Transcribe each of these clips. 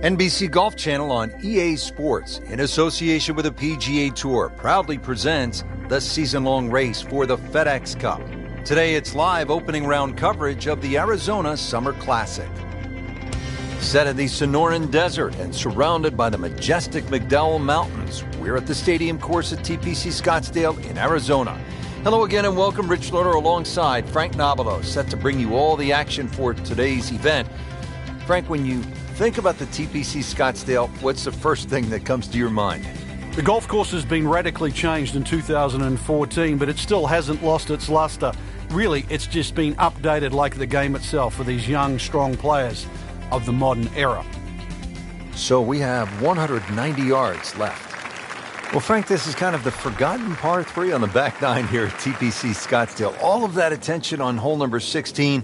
NBC Golf Channel on EA Sports, in association with the PGA Tour, proudly presents the season-long race for the FedEx Cup. Today it's live opening round coverage of the Arizona Summer Classic. Set in the Sonoran Desert and surrounded by the majestic McDowell Mountains, we're at the stadium course at TPC Scottsdale in Arizona. Hello again and welcome. Rich Lerner alongside Frank Nobilo, set to bring you all the action for today's event. Frank, when you think about the TPC Scottsdale, what's the first thing that comes to your mind? The golf course has been radically changed in 2014, but it still hasn't lost its luster. Really, it's just been updated like the game itself for these young, strong players of the modern era. So we have 190 yards left. Well, Frank, this is kind of the forgotten par 3 on the back nine here at TPC Scottsdale. All of that attention on hole number 16.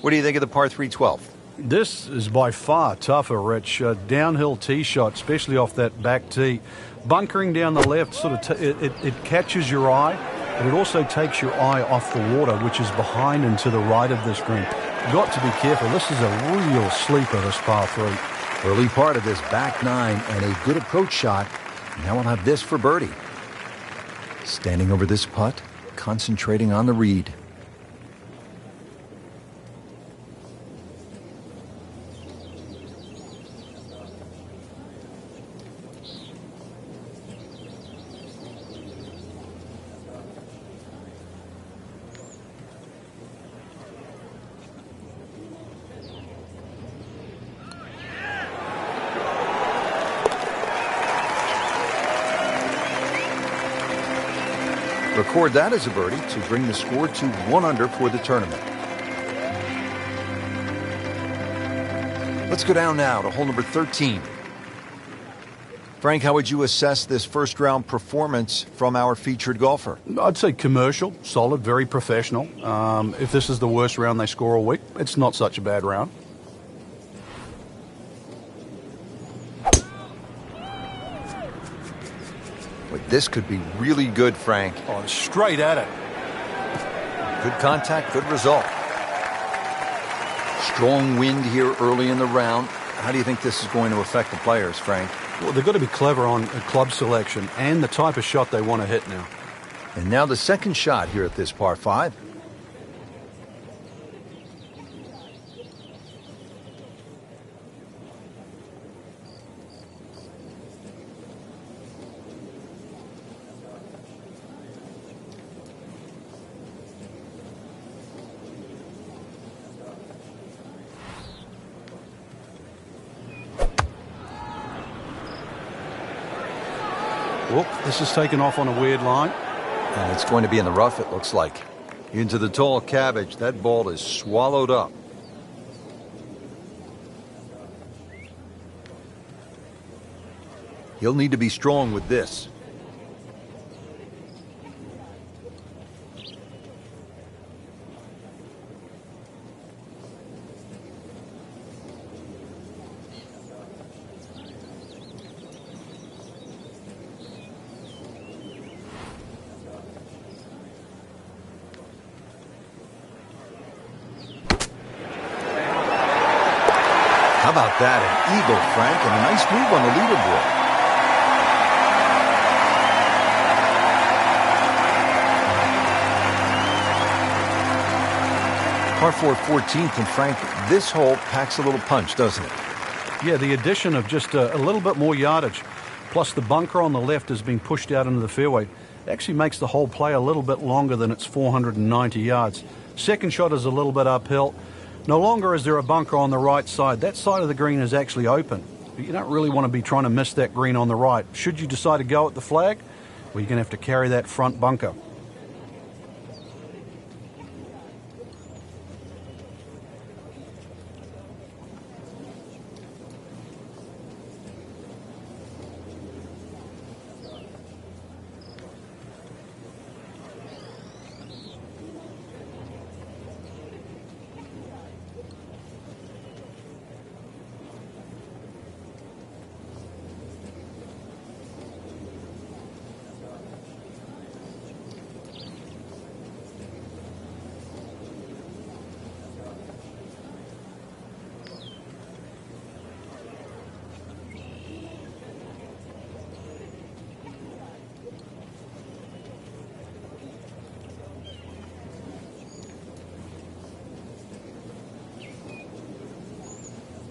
What do you think of the par 3 12? This is by far tougher, Rich. Downhill tee shot, especially off that back tee. Bunkering down the left, sort of it catches your eye, but it also takes your eye off the water, which is behind and to the right of this green. You've got to be careful. This is a real sleeper, this par 3. Early part of this back nine and a good approach shot. Now we'll have this for birdie. Standing over this putt, concentrating on the read. Record that as a birdie to bring the score to 1 under for the tournament. Let's go down now to hole number 13. Frank, how would you assess this first round performance from our featured golfer? I'd say commercial, solid, very professional. If this is the worst round they score all week, it's not such a bad round. This could be really good, Frank. Oh, straight at it. Good contact, good result. Strong wind here early in the round. How do you think this is going to affect the players, Frank? Well, they've got to be clever on club selection and the type of shot they want to hit now. And now the second shot here at this par 5. Whoop, this is taken off on a weird line. And it's going to be in the rough, it looks like. Into the tall cabbage. That ball is swallowed up. He'll need to be strong with this. How about that? An eagle, Frank, and a nice move on the leaderboard. Par 4 14th, and Frank, this hole packs a little punch, doesn't it? Yeah, the addition of just a little bit more yardage, plus the bunker on the left has been pushed out into the fairway. It actually makes the whole play a little bit longer than its 490 yards. Second shot is a little bit uphill. No longer is there a bunker on the right side. That side of the green is actually open. But you don't really want to be trying to miss that green on the right. Should you decide to go at the flag, well, you're going to have to carry that front bunker.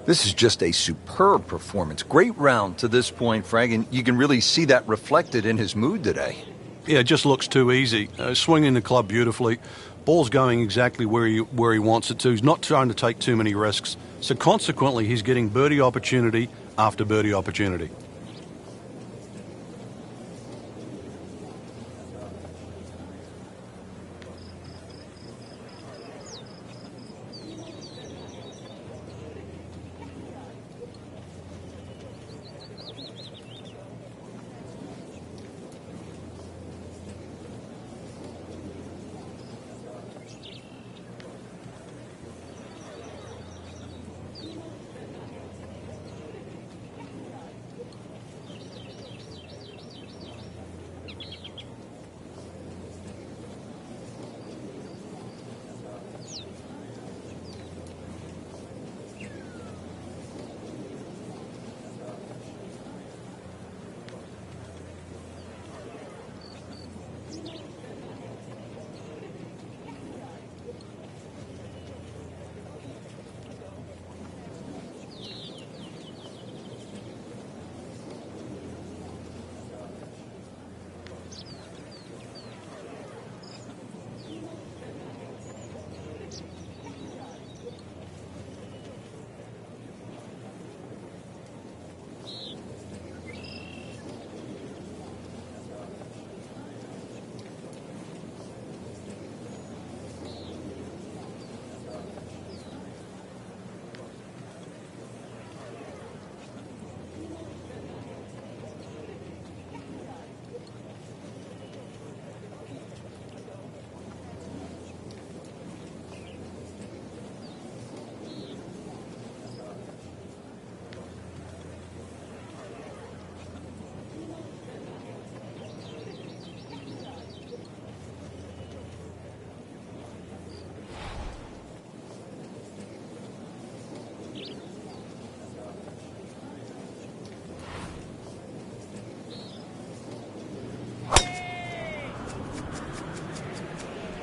This is just a superb performance. Great round to this point, Frank, and you can really see that reflected in his mood today. Yeah, it just looks too easy. Swinging the club beautifully. Ball's going exactly where he wants it to. He's not trying to take too many risks. So consequently, he's getting birdie opportunity after birdie opportunity.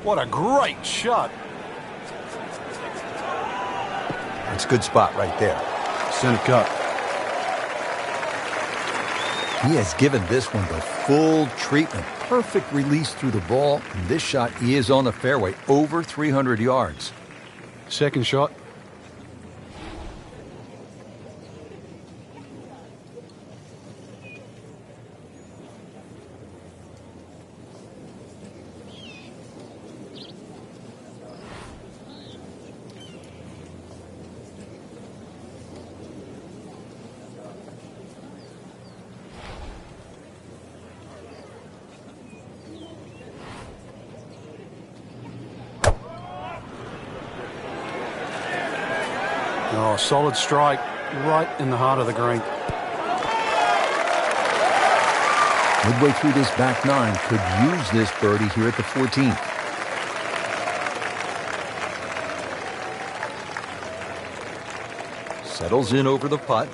What a great shot. That's a good spot right there. Center cut. He has given this one the full treatment. Perfect release through the ball. And this shot is on the fairway, over 300 yards. Second shot. Oh, solid strike right in the heart of the green. Midway through this back nine, could use this birdie here at the 14th. Settles in over the putt.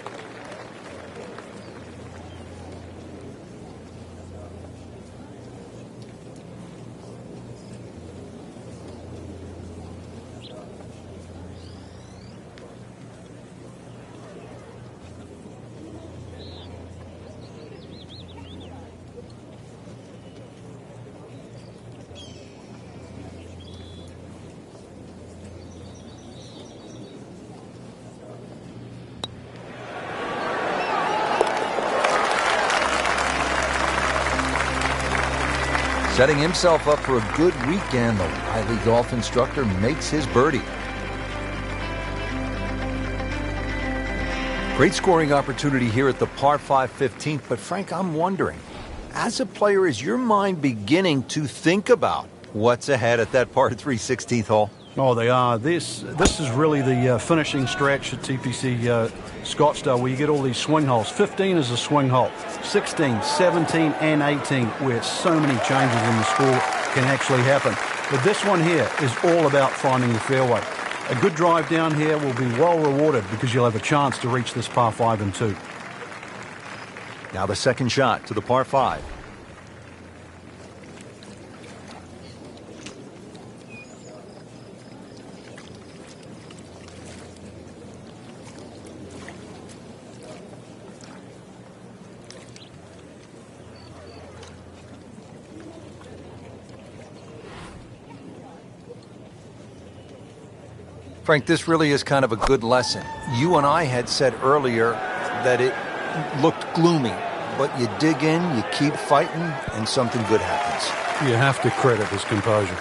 Setting himself up for a good weekend, the Wiley golf instructor makes his birdie. Great scoring opportunity here at the par 5 15th, but Frank, I'm wondering, as a player, is your mind beginning to think about what's ahead at that par 3 16th hole? Oh, they are. This is really the finishing stretch at TPC Scottsdale, where you get all these swing holes. 15 is a swing hole. 16, 17, and 18, where so many changes in the score can actually happen. But this one here is all about finding the fairway. A good drive down here will be well rewarded because you'll have a chance to reach this par 5 and 2. Now the second shot to the par 5. Frank, this really is kind of a good lesson. You and I had said earlier that it looked gloomy, but you dig in, you keep fighting, and something good happens. You have to credit his composure.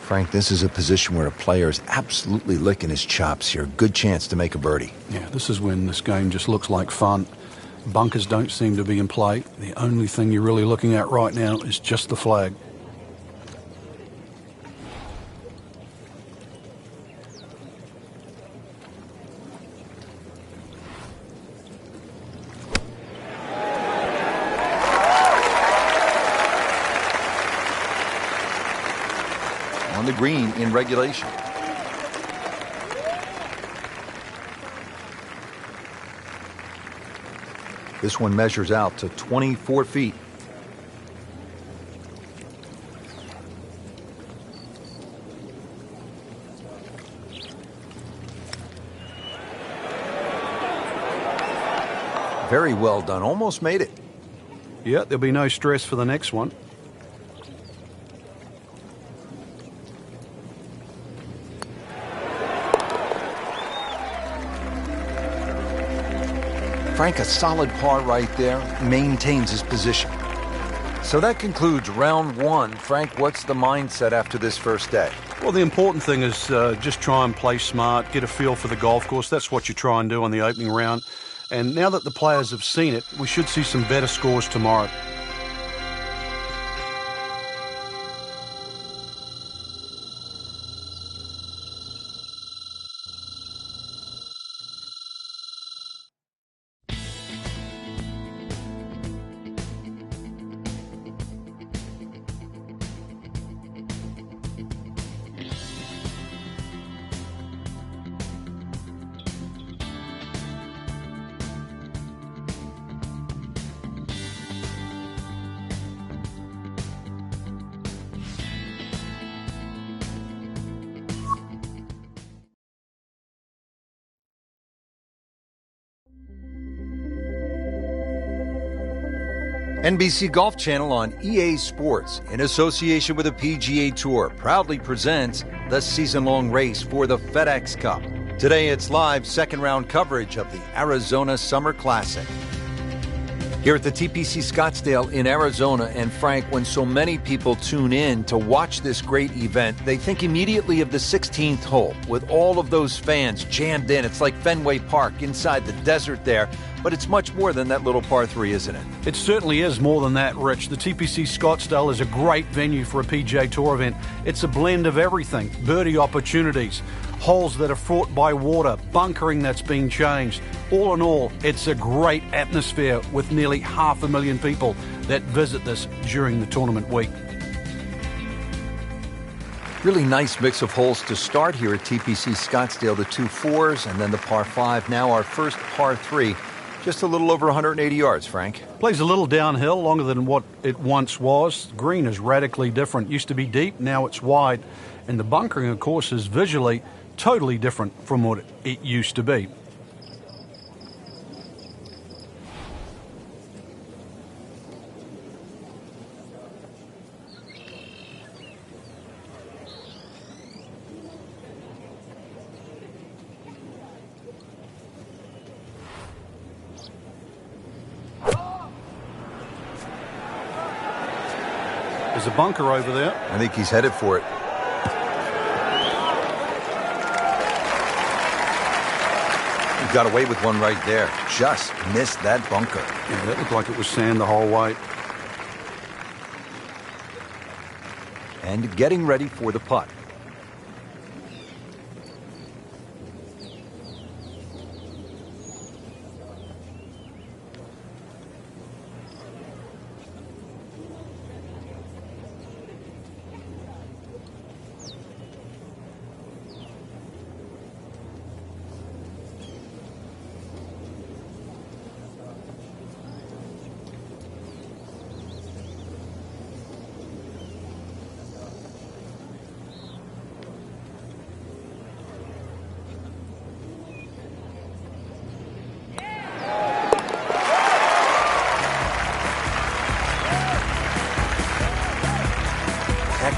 Frank, this is a position where a player is absolutely licking his chops here. Good chance to make a birdie. Yeah, this is when this game just looks like fun. Bunkers don't seem to be in play. The only thing you're really looking at right now is just the flag. On the green in regulation. This one measures out to 24 feet. Very well done. Almost made it. Yeah, there'll be no stress for the next one. Frank, a solid par right there, maintains his position. So that concludes round one. Frank, what's the mindset after this first day? Well, the important thing is just try and play smart, get a feel for the golf course. That's what you try and do on the opening round. And now that the players have seen it, we should see some better scores tomorrow. NBC Golf Channel on EA Sports, in association with the PGA Tour, proudly presents the season-long race for the FedEx Cup. Today it's live second-round coverage of the Arizona Summer Classic. Here at the TPC Scottsdale in Arizona, and Frank, when so many people tune in to watch this great event, they think immediately of the 16th hole, with all of those fans jammed in. It's like Fenway Park inside the desert there, but it's much more than that little par 3, isn't it? It certainly is more than that, Rich. The TPC Scottsdale is a great venue for a PGA Tour event. It's a blend of everything: birdie opportunities, holes that are fraught by water, bunkering that's been changed. All in all, it's a great atmosphere with nearly 500,000 people that visit this during the tournament week. Really nice mix of holes to start here at TPC Scottsdale. The 2 4s and then the par 5. Now our first par 3. Just a little over 180 yards, Frank. Plays a little downhill, longer than what it once was. Green is radically different. Used to be deep, now it's wide. And the bunkering, of course, is visually totally different from what it used to be. There's a bunker over there. I think he's headed for it. He got away with one right there. Just missed that bunker. Yeah, that looked like it was sand the whole way. And getting ready for the putt.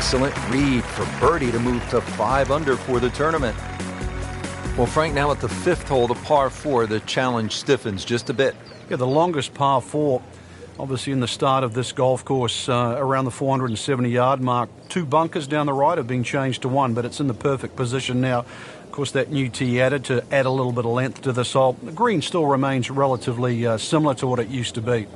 excellent read for birdie to move to 5 under for the tournament. Well, Frank, now at the 5th hole, the par 4, the challenge stiffens just a bit. Yeah, the longest par 4, obviously in the start of this golf course, around the 470-yard mark. 2 bunkers down the right have been changed to 1, but it's in the perfect position now. Of course, that new tee added to add a little bit of length to this hole. The green still remains relatively similar to what it used to be.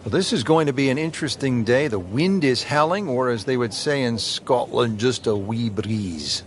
Well, this is going to be an interesting day. The wind is howling, or as they would say in Scotland, just a wee breeze.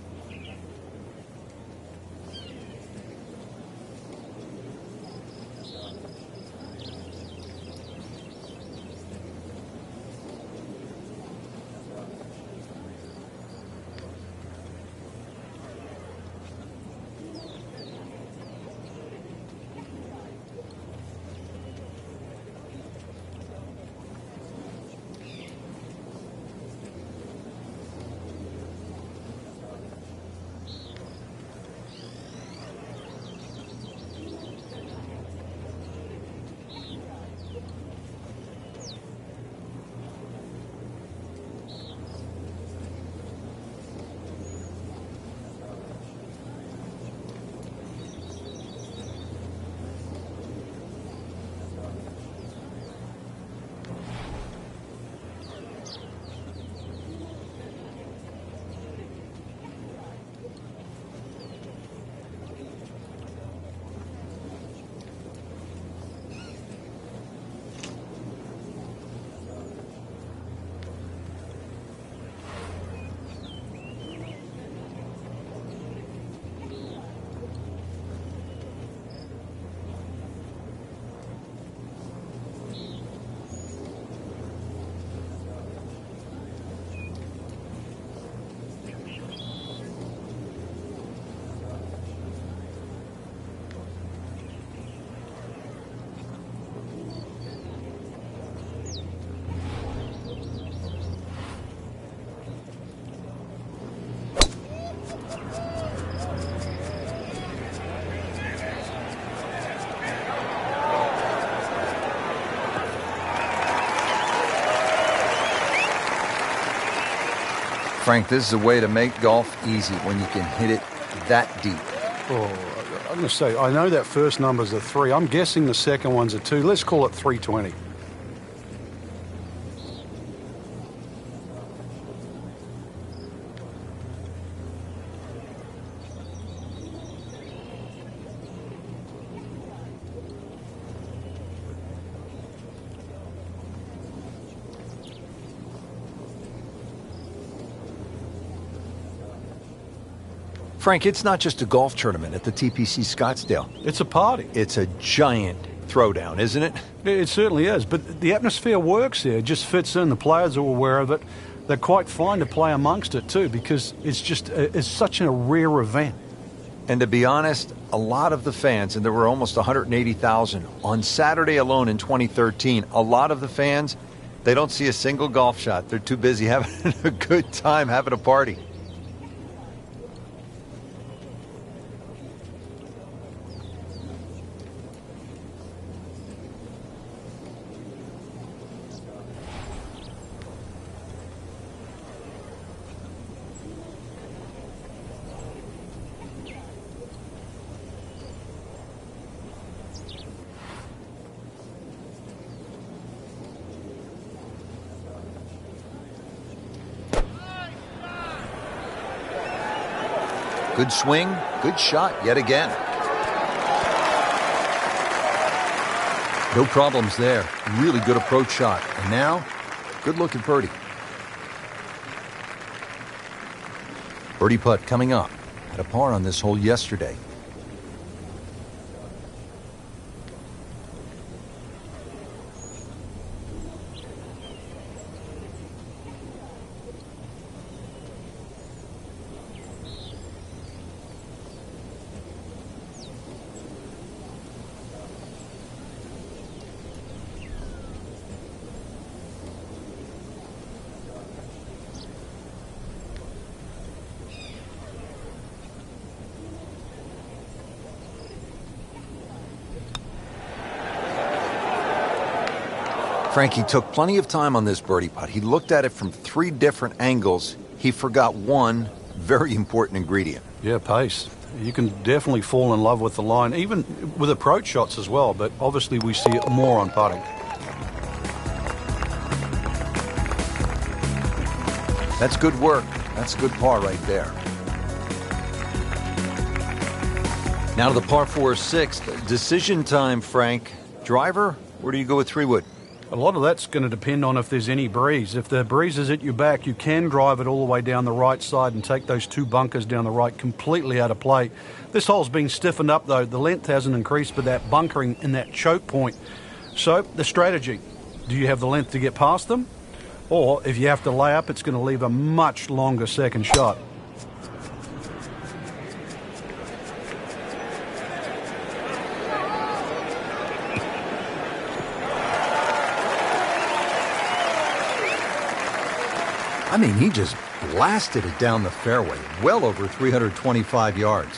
Frank, this is a way to make golf easy when you can hit it that deep. Oh, I'm going to say, I know that first number's a 3. I'm guessing the second one's a 2. Let's call it 320. Frank, it's not just a golf tournament at the TPC Scottsdale. It's a party. It's a giant throwdown, isn't it? It certainly is, but the atmosphere works there. It just fits in. The players are aware of it. They're quite fine to play amongst it too, because it's such a rare event. And to be honest, a lot of the fans, and there were almost 180,000 on Saturday alone in 2013, a lot of the fans, they don't see a single golf shot. They're too busy having a good time, having a party. Good swing, good shot yet again. No problems there. Really good approach shot. And now, good look at birdie. Birdie putt coming up. Had a par on this hole yesterday. Frankie took plenty of time on this birdie putt. He looked at it from 3 different angles. He forgot one very important ingredient. Yeah, pace. You can definitely fall in love with the line, even with approach shots as well, but obviously we see it more on putting. That's good work. That's a good par right there. Now to the par 4 6th. Decision time, Frank. Driver, where do you go with 3-wood? A lot of that's going to depend on if there's any breeze. If the breeze is at your back, you can drive it all the way down the right side and take those 2 bunkers down the right completely out of play. This hole's been stiffened up, though. The length hasn't increased, but that bunkering in that choke point. So the strategy, do you have the length to get past them? Or if you have to lay up, it's going to leave a much longer second shot. I mean, he just blasted it down the fairway, well over 325 yards.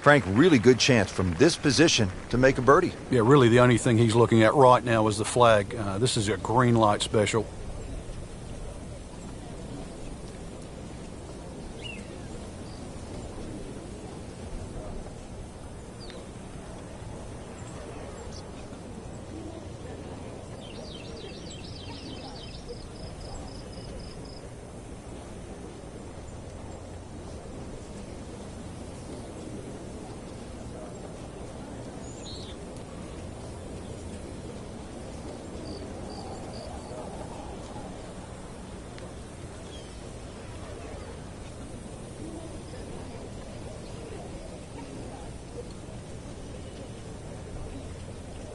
Frank, really good chance from this position to make a birdie. Yeah, really the only thing he's looking at right now is the flag. This is a green light special.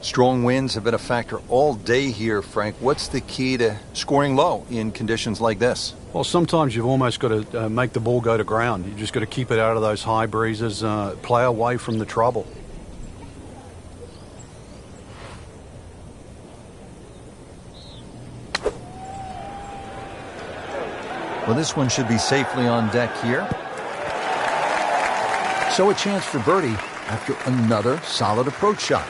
Strong winds have been a factor all day here, Frank. What's the key to scoring low in conditions like this? Well, sometimes you've almost got to make the ball go to ground. You've just got to keep it out of those high breezes, play away from the trouble. Well, this one should be safely on deck here. So a chance for birdie after another solid approach shot.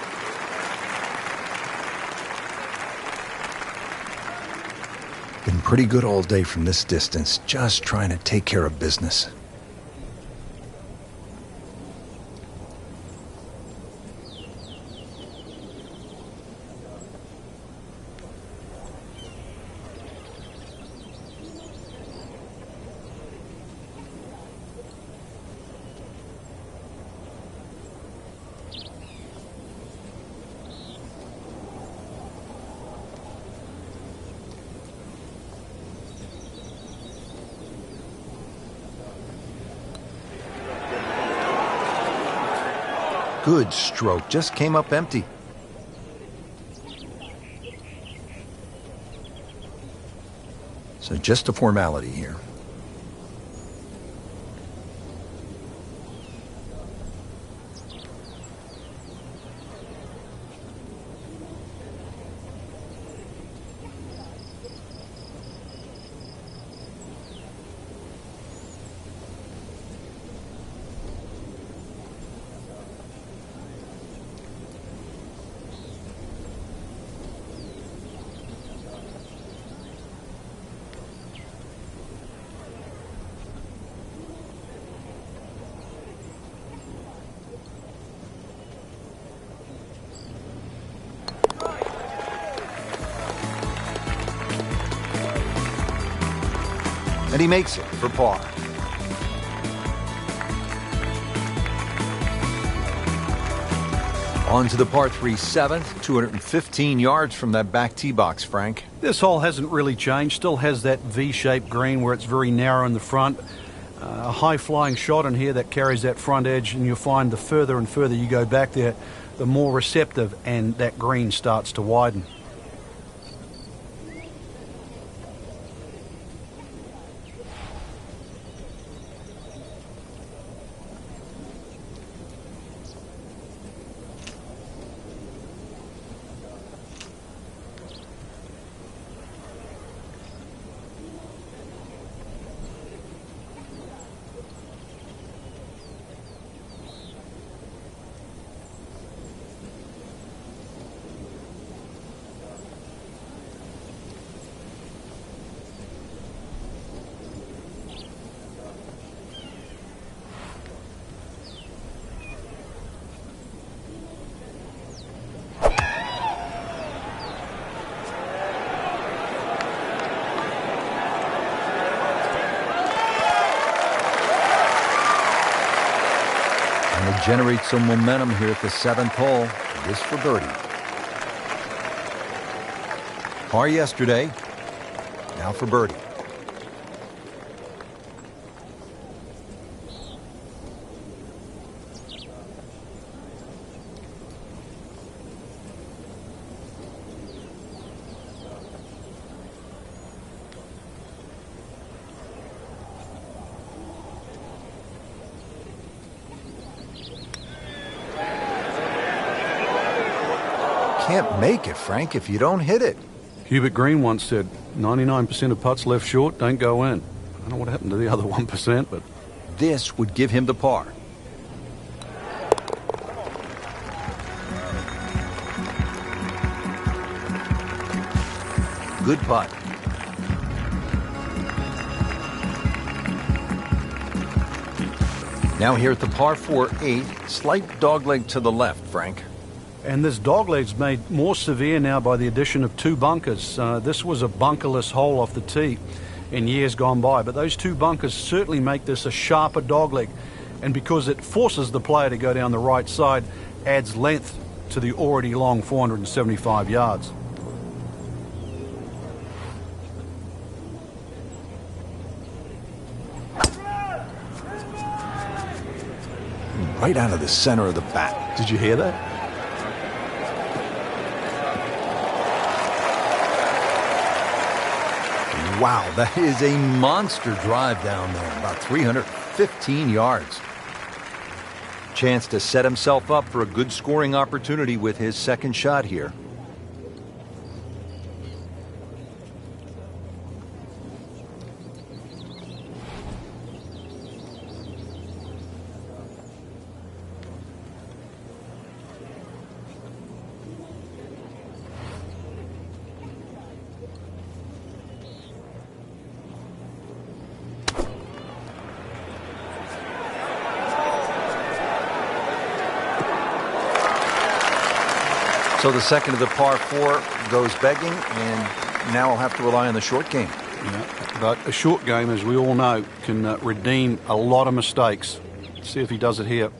Been pretty good all day from this distance, just trying to take care of business. Good stroke, just came up empty. So just a formality here. And he makes it for par. On to the par 3 7th, 215 yards from that back tee box, Frank. This hole hasn't really changed, still has that V-shaped green where it's very narrow in the front. A high-flying shot in here that carries that front edge, and you'll find the further and further you go back there, the more receptive and that green starts to widen. generate some momentum here at the 7th hole. This for birdie. Par yesterday. Now for birdie. Can't make it, Frank, if you don't hit it. Hubert Green once said, 99% of putts left short don't go in. I don't know what happened to the other 1%, but... This would give him the par. Good putt. Now here at the par 4-8, slight dogleg to the left, Frank. And this dogleg's made more severe now by the addition of 2 bunkers. This was a bunkerless hole off the tee in years gone by, but those 2 bunkers certainly make this a sharper dogleg. And because it forces the player to go down the right side, adds length to the already long 475 yards. Right out of the center of the bat. Did you hear that? Wow, that is a monster drive down there, about 315 yards. Chance to set himself up for a good scoring opportunity with his second shot here. So the second of the par 4 goes begging, and now I'll have to rely on the short game. Yeah, but a short game, as we all know, can redeem a lot of mistakes. Let's see if he does it here.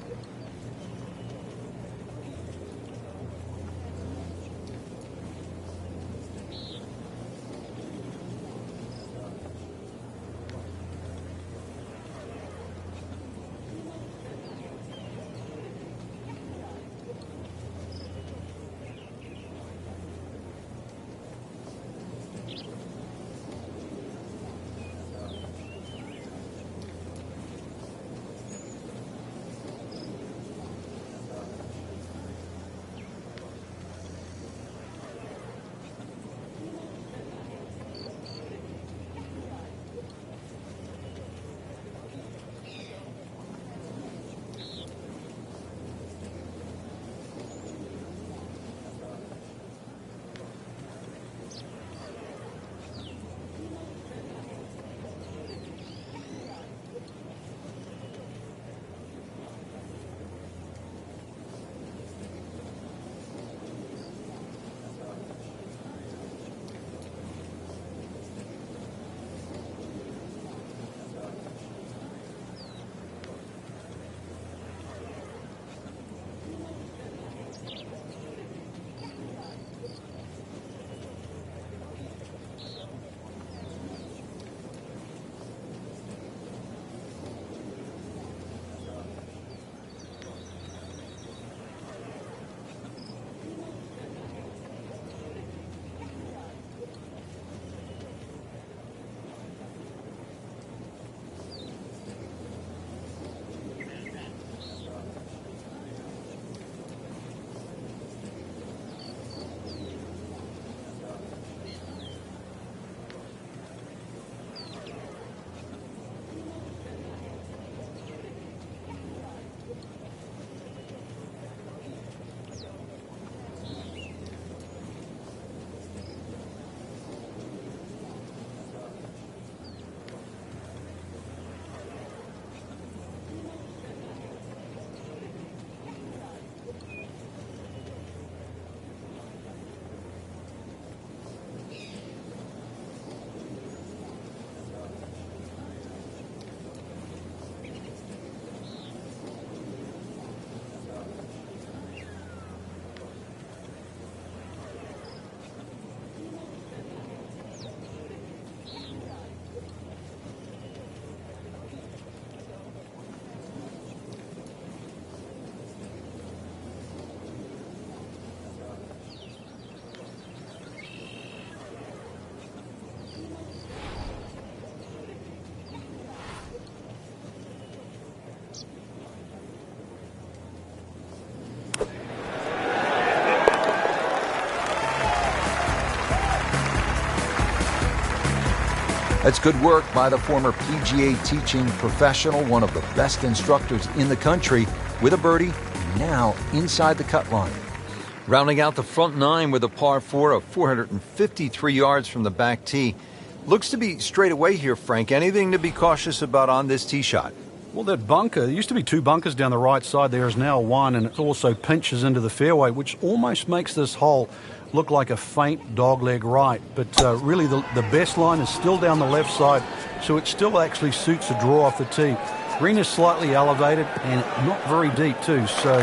That's good work by the former PGA teaching professional, one of the best instructors in the country, with a birdie now inside the cut line. Rounding out the front nine with a par 4 of 453 yards from the back tee. Looks to be straight away here, Frank. Anything to be cautious about on this tee shot? Well, that bunker, there used to be two bunkers down the right side. There is now one, and it also pinches into the fairway, which almost makes this hole look like a faint dogleg right. But really, the best line is still down the left side, so it still actually suits a draw off the tee. Green is slightly elevated and not very deep, too. So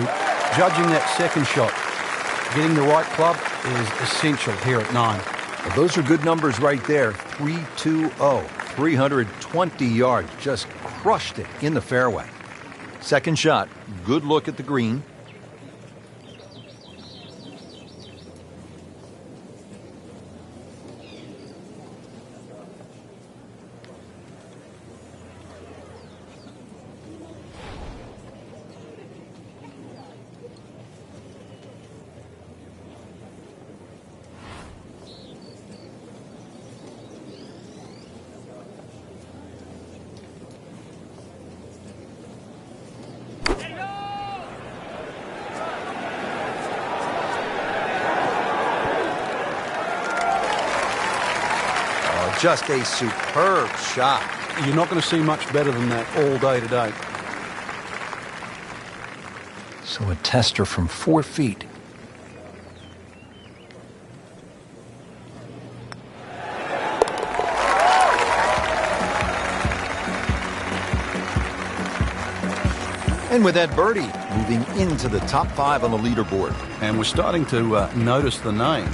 judging that second shot, getting the right club is essential here at 9. Well, those are good numbers right there. 320, 320 yards. Just crushed it in the fairway. Second shot, good look at the green. Just a superb shot. You're not going to see much better than that all day today. So a tester from 4 feet. And with that birdie, moving into the top 5 on the leaderboard. And we're starting to notice the name.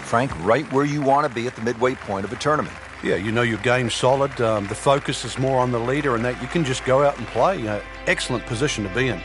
Frank, right where you want to be at the midway point of a tournament. Yeah, you know your game's solid. The focus is more on the leader and that you can just go out and play. Excellent position to be in.